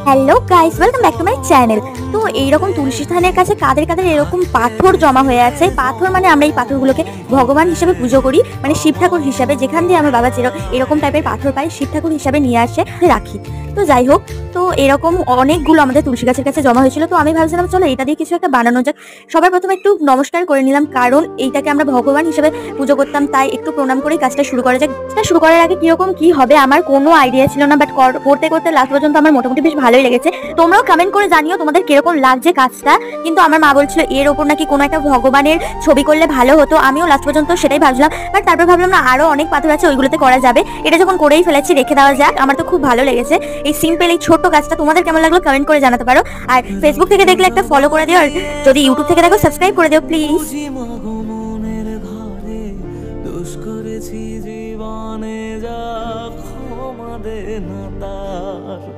Hello guys, welcome back to my channel. তো এইরকম তুলসী থানের কাছে কাদের কাদের এরকম পাথর জমা হয়ে আছে। পাথর মানে আমরা এই পাথরগুলোকে ভগবান হিসেবে পুজো করি, মানে শিব ঠাকুর হিসাবে। যেখান দিয়ে আমার বাবা এরকম টাইপের পাথর পাই, শিব ঠাকুর হিসাবে নিয়ে আসে রাখি। তো যাই হোক, তো এরকম অনেকগুলো আমাদের তুলসী গাছের কাছে জমা হয়েছিল। তো আমি ভাবছিলাম চলো এটা দিয়ে কিছু একটা বানানো যাক। সবার প্রথমে একটু নমস্কার করে নিলাম, কারণ এইটাকে আমরা ভগবান হিসেবে পুজো করতাম, তাই একটু প্রণাম করে কাজটা শুরু করা যাক। কাজটা শুরু করার আগে কিরকম কি হবে আমার কোনো আইডিয়া ছিল না, বাট করতে করতে লাস্ট পর্যন্ত আমার মোটামুটি বেশ ভালোই লেগেছে। তোমরাও কমেন্ট করে জানিও তোমাদের কিরকম লাগছে কাজটা। কিন্তু আমার মা বলছিল এর ওপর নাকি কোনো একটা ভগবানের ছবি করলে ভালো হতো। আমিও লাস্ট পর্যন্ত সেটাই ভাবছিলাম, বাট তারপর ভাবলাম না, আরো অনেক পাথর আছে, ওইগুলোতে করা যাবে। এটা যখন করেই ফেলেছি রেখে দেওয়া যাক। আমার তো খুব ভালো লেগেছে এই সিম্পল এই ছোট্ট কাজটা। তোমাদের কেমন লাগলো কমেন্ট করে জানাতে পারো। আর ফেসবুক থেকে দেখলে একটা ফলো করে দিও, আর যদি ইউটিউব থেকে দেখো সাবস্ক্রাইব করে দিও প্লিজ। জীবনে যা ক্ষমা দে না তার